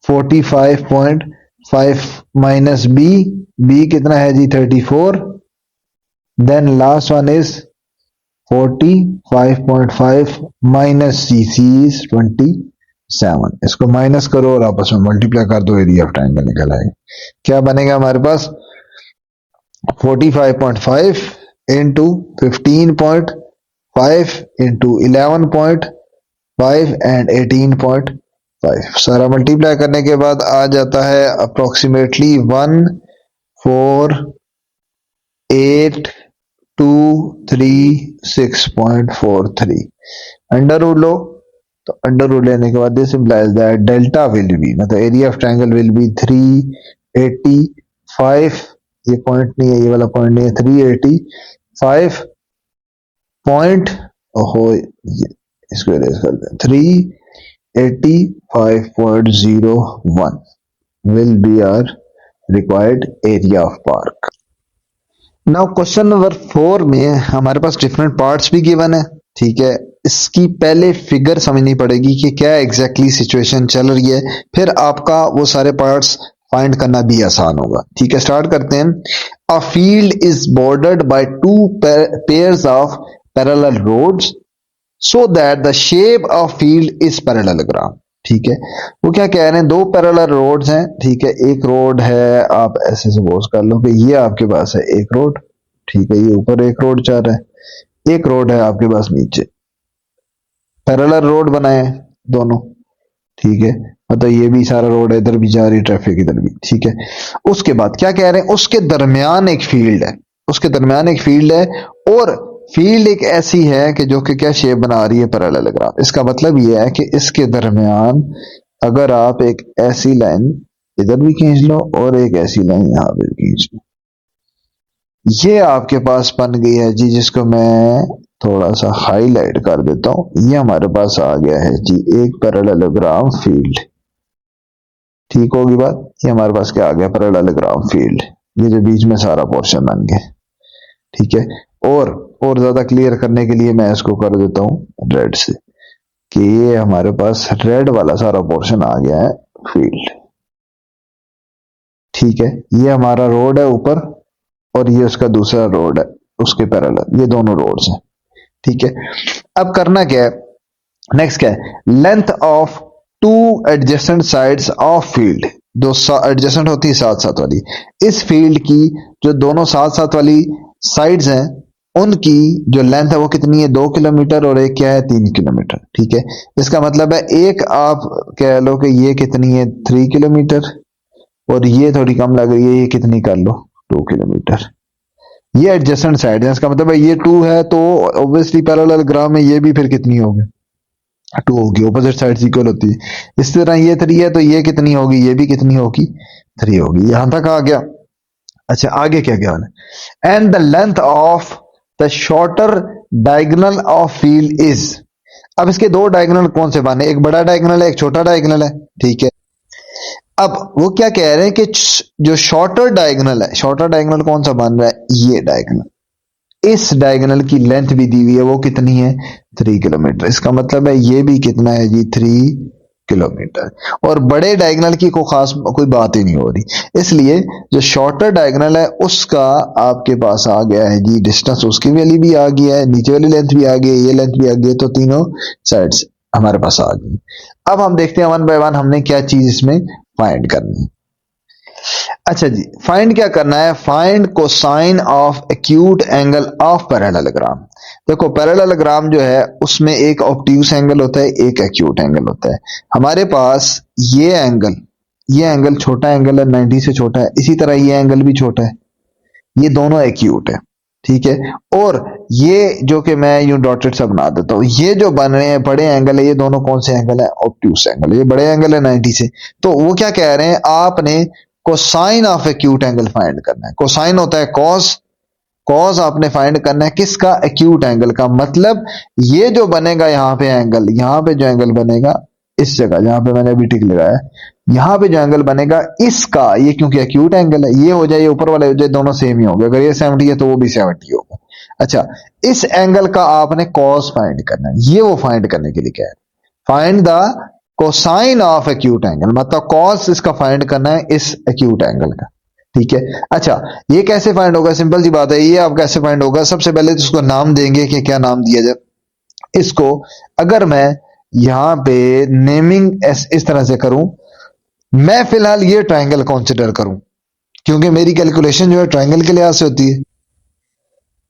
45.5 माइनस बी कितना है जी 34, then last one is 45.5 minus C is 27। इसको माइनस करो और आपस में मल्टीप्लाई कर दो, एरिया ऑफ ट्रायंगल निकल आएगा। क्या बनेगा हमारे पास 45.5 इंटू 15.5 इंटू 11.5 एंड 18.5। सारा मल्टीप्लाई करने के बाद आ जाता है अप्रोक्सीमेटली 14826.43। अंडर रूट लो तो अंडर रूट लेने के बाद this implies that delta will be, मतलब area of triangle will be 385, ये पॉइंट नहीं है, ये वाला पॉइंट नहीं है, 385 पॉइंट, ओहो इसको इरेज कर दें, 385.01 will be our required area of park। Now question number 4 में हमारे पास डिफरेंट पार्ट्स भी गिवन है, ठीक है। इसकी पहले फिगर समझनी पड़ेगी कि क्या एग्जैक्टली सिचुएशन चल रही है, फिर आपका वो सारे पार्ट्स फाइंड करना भी आसान होगा, ठीक है। स्टार्ट करते हैं। A field is bordered by two pairs of parallel roads so that the shape of field is parallelogram, ठीक है। वो क्या कह रहे हैं, दो पैरेलल रोड्स हैं, ठीक है। एक रोड है, आप ऐसे सपोज कर लो कि ये आपके पास है एक रोड, ठीक है, ये ऊपर एक रोड जा रहा है, एक रोड है आपके पास नीचे, पैरेलल रोड बनाए दोनों, ठीक है। मतलब ये भी सारा रोड है, इधर भी जा रही ट्रैफिक, इधर भी, ठीक है। उसके बाद क्या कह रहे हैं, उसके दरमियान एक फील्ड है, उसके दरमियान एक फील्ड है, और फील्ड एक ऐसी है कि जो कि क्या शेप बना रही है, पैरेललोग्राम। इसका मतलब ये है कि इसके दरमियान अगर आप एक ऐसी लाइन इधर भी खींच लो और एक ऐसी लाइन यहां पे खींच लो, ये आपके पास बन गई है जी, जिसको मैं थोड़ा सा हाईलाइट कर देता हूं। ये हमारे पास आ गया है जी एक पैरेललोग्राम फील्ड, ठीक होगी बात। ये हमारे पास क्या आ गया, पैरेललोग्राम फील्ड, ये जो बीच में सारा पोर्शन बन गया, ठीक है। और ज्यादा क्लियर करने के लिए मैं इसको कर देता हूं रेड से, कि ये हमारे पास रेड वाला सारा पोर्शन आ गया है फील्ड, ठीक है। ये हमारा रोड है ऊपर और ये उसका दूसरा रोड है उसके पैरेलल, ये दोनों रोड्स हैं, ठीक है। अब करना क्या है, नेक्स्ट क्या है, length of two adjacent sides of field, दो एडजेसेंट होती है साथ साथ वाली, इस फील्ड की जो दोनों साथ साथ वाली साइड्स हैं उनकी जो लेंथ है वो कितनी है, 2 किलोमीटर, और एक क्या है 3 किलोमीटर, ठीक है। इसका मतलब है एक आप कह लो कि ये कितनी है 3 किलोमीटर, और ये थोड़ी कम लग रही है, ये कितनी कर लो 2 किलोमीटर। ये एडजेसेंट साइड है, इसका मतलब है ये 2 है तो ऑब्वियसली पैरेललोग्राम में ये भी फिर कितनी होगी, 2 होगी, ऑपोजिट साइड इक्वल होती है। इस तरह ये 3 है तो ये कितनी होगी, ये भी कितनी होगी 3 होगी। यहां तक आ गया। अच्छा आगे क्या क्या है, and the length of the shorter diagonal of field is. अब इसके दो डायगोनल कौन से बने, एक बड़ा डायगोनल है एक छोटा डायगोनल है, ठीक है। अब वो क्या कह रहे हैं कि जो शॉर्टर डायगोनल है, शॉर्टर डायगोनल कौन सा बन रहा है, ये डायगोनल, इस डायगोनल की लेंथ भी दी हुई है, वो कितनी है 3 किलोमीटर। इसका मतलब है ये भी कितना है जी 3 किलोमीटर, और बड़े डायगोनल की कोई खास कोई बात ही नहीं हो रही, इसलिए जो शॉर्टर डायगोनल है उसका आपके पास आ गया है जी डिस्टेंस, उसकी वैल्यू भी आ गई है, नीचे वाली लेंथ भी आ गई है, ये लेंथ भी आ गई है, तो तीनों साइड्स हमारे पास आ गई। अब हम देखते हैं वन बाय वन हमने क्या चीज इसमें फाइंड करनी है। अच्छा जी, फाइंड क्या करना है, find cosine of acute angle of parallelogram. देखो पैरेललोग्राम जो है उसमें एक ऑब्ट्यूस एंगल होता है, एक एक्यूट एंगल होता है। हमारे पास ये एंगल छोटा एंगल है, 90 से छोटा है, इसी तरह ये एंगल भी छोटा है, ये दोनों एक्यूट है, ठीक है। और ये जो कि मैं यूं डॉटेड सा बना देता हूं, ये जो बन रहे हैं बड़े एंगल है, ये दोनों कौन से एंगल है, ऑब्ट्यूस एंगल, ये बड़े एंगल है 90 से। तो वो क्या कह रहे हैं, आपने cosine of acute angle find करना है। कोसाइन होता है कॉस, कॉस आपने फाइंड करना है किसका, एक्यूट एंगल का। मतलब ये जो बनेगा यहाँ पे एंगल, यहाँ पे जो एंगल बनेगा इस जगह जहां पे मैंने अभी टिक लगाया, यहाँ पे जो एंगल बनेगा इसका, ये क्योंकि एक्यूट एंगल है, ये हो जाए, ये ऊपर वाले हो जाए, दोनों सेम ही होंगे। अगर ये 70 है तो वो भी 70 होगा। अच्छा, इस एंगल का आपने कॉस फाइंड करना है। ये वो फाइंड करने के लिए क्या है, find the cosine of acute angle, मतलब कॉस इसका फाइंड करना है इस एक्यूट एंगल का। ठीक है। अच्छा, ये कैसे फाइंड होगा, सिंपल सी बात है। ये आप कैसे फाइंड होगा, सबसे पहले तो उसको नाम देंगे कि क्या नाम दिया जाए इसको। अगर मैं यहां पे नेमिंग इस तरह से करूं, मैं फिलहाल ये ट्राइंगल कंसीडर करूं क्योंकि मेरी कैलकुलेशन जो है ट्राइंगल के लिहाज से होती है।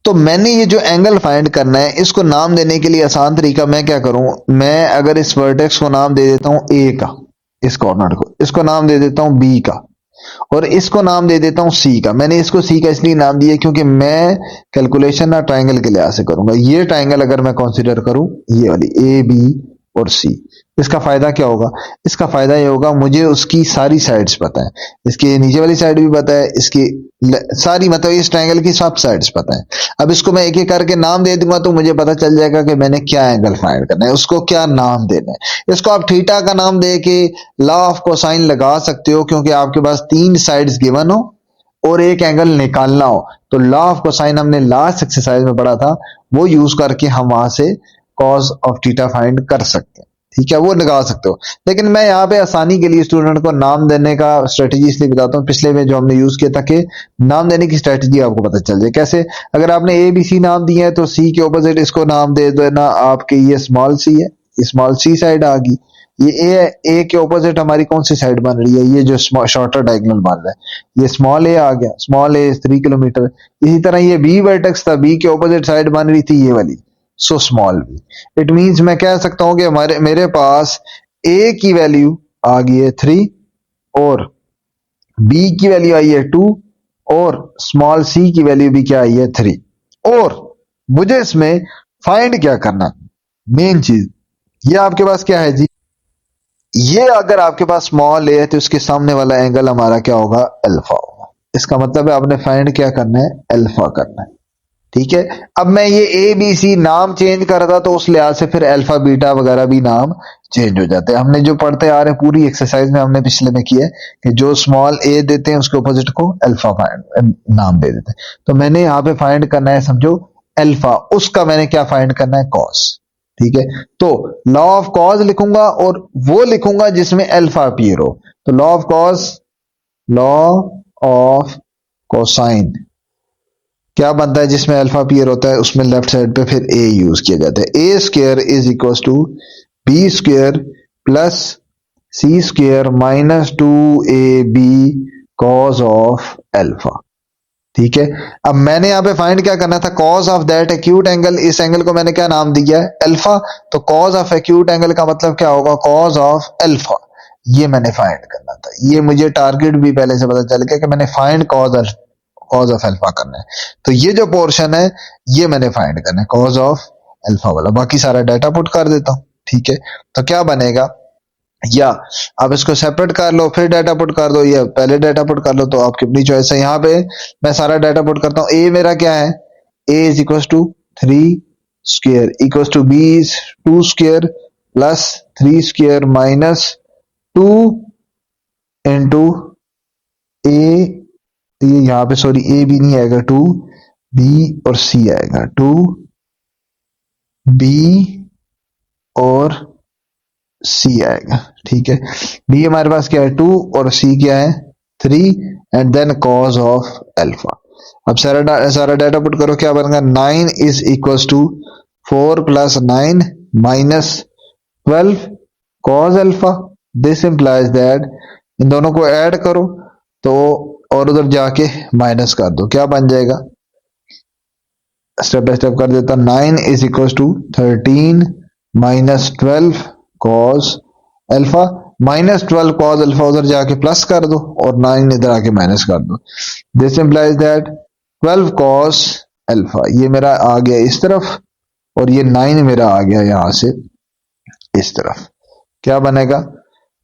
तो मैंने ये जो एंगल फाइंड करना है इसको नाम देने के लिए आसान तरीका मैं क्या करूं, मैं अगर इस वर्टेक्स को नाम दे देता हूं ए का, इस कॉर्नर को, इसको नाम दे देता हूं बी का, और इसको नाम दे देता हूं सी का। मैंने इसको सी का इसलिए नाम दिया क्योंकि मैं कैलकुलेशन ना ट्राइंगल के लिहाज से करूंगा। ये ट्राइंगल अगर मैं कंसीडर करूं, ये वाली ए बी और सी, इसका फायदा क्या होगा, इसका फायदा ये होगा मुझे उसकी सारी साइड्स पता है, इसकी नीचे वाली साइड भी पता है, इसकी सारी, मतलब इस ट्राइंगल की सब साइड्स पता है। अब इसको मैं एक एक करके नाम दे दूंगा तो मुझे पता चल जाएगा कि मैंने क्या एंगल फाइंड करना है, उसको क्या नाम देना है। इसको आप थीटा का नाम दे के लॉ ऑफ कोसाइन लगा सकते हो, क्योंकि आपके पास 3 साइड्स गिवन हो और एक एंगल निकालना हो, तो लॉ ऑफ कोसाइन हमने लास्ट एक्सरसाइज में पढ़ा था, वो यूज करके हम वहां से कॉस ऑफ थीटा फाइंड कर सकते हैं। ठीक है, वो लगा सकते हो। लेकिन मैं यहाँ पे आसानी के लिए स्टूडेंट को नाम देने का स्ट्रेटेजी इसलिए बताता हूँ, पिछले में जो हमने यूज किया था कि नाम देने की स्ट्रेटेजी आपको पता चल जाए कैसे। अगर आपने ए बी सी नाम दिए हैं तो सी के ऑपोजिट इसको नाम दे देना आपके, ये स्मॉल सी है, स्मॉल सी साइड आ गई। ये ए के ऑपोजिट हमारी कौन सी साइड बन रही है, ये जो शॉर्टर डायगोनल बन रहा है, ये स्मॉल ए आ गया, स्मॉल ए 3 किलोमीटर। इसी तरह ये बी वर्टेक्स था, बी के ऑपोजिट साइड बन रही थी ये वाली, so small B. It means मैं कह सकता हूं कि मेरे पास ए की वैल्यू आ गई है 3 और बी की वैल्यू आई है 2 और स्मॉल सी की वैल्यू भी क्या आई है 3। और मुझे इसमें फाइंड क्या करना, मेन चीज ये आपके पास क्या है जी, ये अगर आपके पास स्मॉल ए है तो इसके सामने वाला एंगल हमारा क्या होगा, अल्फा होगा। इसका मतलब है आपने फाइंड क्या करना है, अल्फा करना है। ठीक है, अब मैं ये ए बी सी नाम चेंज कर रहा तो उस लिहाज से फिर अल्फा बीटा वगैरह भी नाम चेंज हो जाते हैं। हमने जो पढ़ते आ रहे हैं पूरी एक्सरसाइज में हमने पिछले में किया है कि जो स्मॉल ए देते हैं उसके ऑपोजिट को अल्फा नाम दे देते हैं। तो मैंने यहाँ पे फाइंड करना है, समझो अल्फा, उसका मैंने क्या फाइंड करना है, कॉस। ठीक है, तो लॉ ऑफ कॉज लिखूंगा और वो लिखूंगा जिसमें अल्फा अपीयर हो। तो law of cause, law of cosine क्या बनता है, जिसमें अल्फा अपीयर होता है उसमें लेफ्ट साइड पे फिर ए यूज किया जाता है। A square is equal to b square plus c square minus 2ab cos of alpha. ठीक है, अब मैंने यहां पे फाइंड क्या करना था, cause of that acute angle. इस एंगल को मैंने क्या नाम दिया है, अल्फा। तो कॉज ऑफ एक्यूट एंगल का मतलब क्या होगा, कॉज ऑफ अल्फा। ये मैंने फाइंड करना था। ये मुझे टारगेट भी पहले से पता चल गया कि मैंने फाइंड कॉज ऑफ अल्फा करना है। तो ये जो पोर्शन है ये मैंने फाइंड करना है, कॉज ऑफ अल्फा वाला। बाकी सारा डाटा पुट कर देता हूं। ठीक है, तो क्या बनेगा, या आप इसको सेपरेट कर लो फिर डाटा पुट कर दो, या पहले डाटा पुट कर लो, तो आपकी अपनी चॉइस है। यहाँ पे मैं सारा डाटा पुट करता हूँ। ए मेरा क्या है, A is equal to 3 square equal to B is 2 square plus 3 square minus 2 into A, ये यहाँ पे सॉरी ए बी नहीं आएगा, 2 बी और सी आएगा, 2 बी और सी आएगा। ठीक है, बी हमारे पास क्या है 2 और सी क्या है 3 and then cos of alpha. अब सारा डाटा पुट करो, क्या बनेगा, 9 is equal to 4 plus 9 minus 12 cos alpha. This implies that, इन दोनों को ऐड करो तो और उधर जाके माइनस कर दो, क्या बन जाएगा, स्टेप बाय स्टेप कर देता। 9 is equal to 13 minus 12 cos alpha, minus 12 cos alpha उधर जाके प्लस कर दो और 9 इधर आके माइनस कर दो। This implies that 12 cos alpha, ये मेरा आ गया इस तरफ और ये 9 मेरा आ गया यहां से इस तरफ। क्या बनेगा,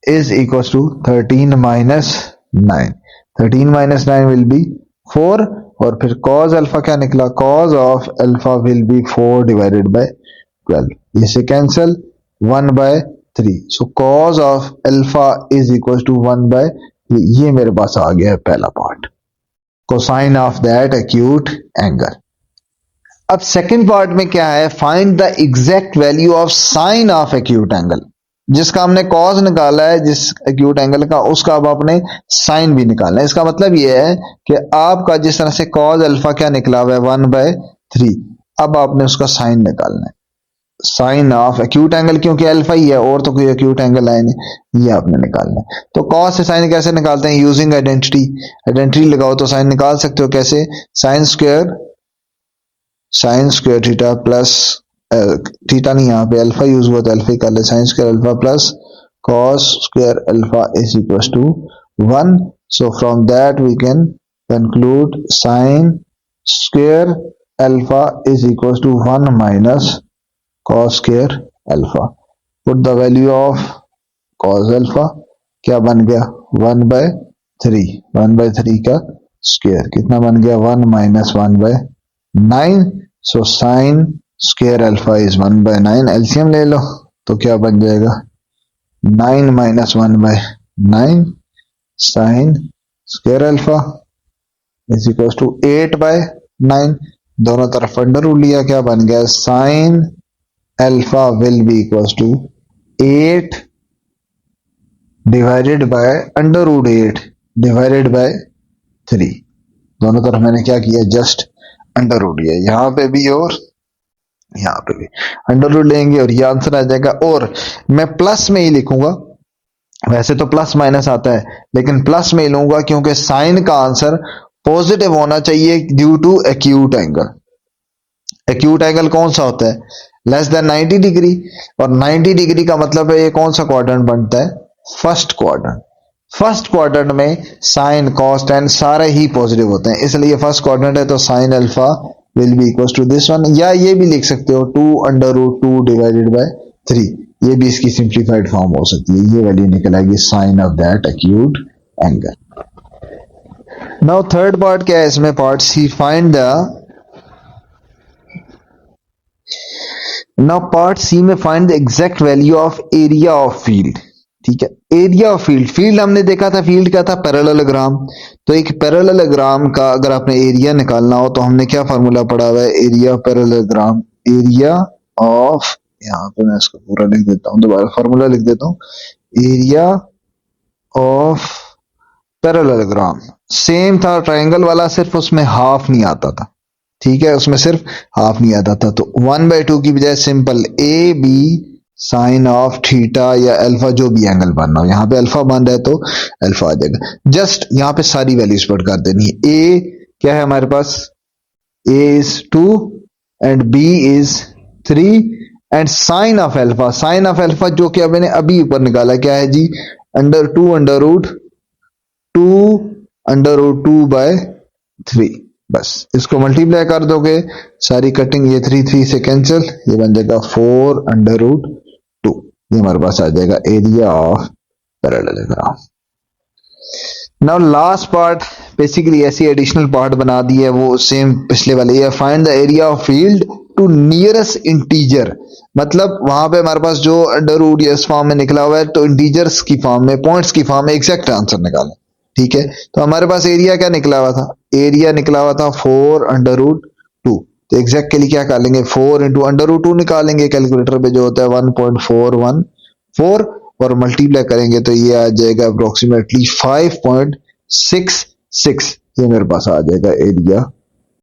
is equal to 13 minus 9। 13 minus 9 will be 4, और फिर cos अल्फा क्या निकला, cos ऑफ अल्फा विल बी 4 डिवाइडेड बाय 12, इसे cancel 1 by 3, so cos of alpha is equal to 1 by 3। ये मेरे पास आ गया है पहला part, cosine of that acute angle. अब सेकंड पार्ट में क्या है, find the exact value of sine of acute angle. जिसका हमने कॉज निकाला है जिस एक्यूट एंगल का, उसका अब आपने साइन भी निकालना है। इसका मतलब यह है कि आपका जिस तरह से कॉज अल्फा क्या निकला हुआ है 1/3, अब आपने उसका साइन निकालना है, साइन ऑफ एक्यूट एंगल, क्योंकि अल्फा ही है और तो कोई एक्यूट एंगल है नहीं, ये आपने निकालना है। तो कॉस से साइन कैसे निकालते हैं, यूजिंग आइडेंटिटी, आइडेंटिटी लगाओ तो साइन निकाल सकते हो। कैसे, sine square theta plus, theta नहीं, यहाँ पे अल्फा यूज हुआ तो अल्फा ही कर ले, sine square alpha plus cos square alpha is equals to 1. So from that we can conclude sin square alpha is equals to 1 minus cos square alpha. Put the value of cos alpha, क्या बन गया 1/3, 1/3 का स्क्वायर कितना बन गया 1 minus 1/9, so sin square alpha is 1/9, LCM ले लो तो क्या बन जाएगा 9 minus 1/9 sin square alpha is equals to 8/9, दोनों तरफ अंडर रूट लिया, क्या बन गया sin alpha will be equals to 8 divided by under root 8 divided by 3, दोनों तरफ मैंने क्या किया जस्ट अंडर रूट लिया, यहां पे भी और यहां पे भी अंडर रूट लेंगे और ये आंसर आ जाएगा। और मैं प्लस में ही लिखूंगा, वैसे तो प्लस माइनस आता है लेकिन प्लस में ही लूंगा क्योंकि साइन का आंसर पॉजिटिव होना चाहिए due to acute angle. Acute angle कौन सा होता है, लेस देन 90 डिग्री, और 90 डिग्री का मतलब है ये कौन सा क्वाड्रेंट बनता है, फर्स्ट क्वाड्रेंट। फर्स्ट क्वाड्रेंट में साइन कॉस टेन सारे ही पॉजिटिव होते हैं, इसलिए फर्स्ट क्वाड्रेंट है तो sine alpha will be equal to this one, या ये भी लिख सकते हो 2√2 डिवाइडेड बाय 3, ये भी इसकी सिंप्लीफाइड फॉर्म हो सकती है, ये वैल्यू निकल आएगी sine of that acute angle. Now third part क्या है इसमें, part c, find the, now part c में find the exact value of area of field. ठीक है, एरिया ऑफ फील्ड, फील्ड हमने देखा था, फील्ड क्या था पैरेललोग्राम, तो एक पैरेललोग्राम का अगर आपने एरिया निकालना हो तो हमने क्या फार्मूला पढ़ा हुआ है, area of parallelogram, area of, यहां पे मैं इसको पूरा लिख देता हूं, दोबारा फार्मूला लिख देता हूं, एरिया ऑफ पैरेललोग्राम सेम था ट्रायंगल वाला, सिर्फ उसमें हाफ नहीं आता था। ठीक है, उसमें सिर्फ हाफ नहीं आता था, तो 1/2 की बजाय simple A B sine of theta या अल्फा, जो भी एंगल बनना हो, यहाँ पे अल्फा बन रहा है तो अल्फा आ जाएगा। जस्ट यहाँ पे सारी वैल्यूज पुट कर देनी है। ए क्या है हमारे पास, a is 2 and b is 3 and sine of alpha, sine of alpha जो कि मैंने अभी ऊपर निकाला क्या है जी, √2/3, बस इसको मल्टीप्लाई कर दोगे, सारी कटिंग ये 3 से कैंसिल, ये बन जाएगा 4√2, ये हमारे पास आ जाएगा area of parallelogram. Now last part basically ऐसी एडिशनल पार्ट बना दी है वो सेम पिछले वाले, ये find the area of field to nearest integer, मतलब वहां पे हमारे पास जो अंडर रूट इस फॉर्म में निकला हुआ है तो इंटीजर्स की फॉर्म में, पॉइंट्स की फॉर्म में एग्जैक्ट आंसर निकालें। ठीक है, तो हमारे पास एरिया क्या निकला हुआ था, एरिया निकला हुआ था 4√2, तो एग्जैक्ट के लिए क्या कर लेंगे 4 इंटू √2 निकालेंगे, कैलकुलेटर पे जो होता है 1.414, और मल्टीप्लाई करेंगे तो ये आ जाएगा अप्रोक्सीमेटली 5.66, ये मेरे पास आ जाएगा एरिया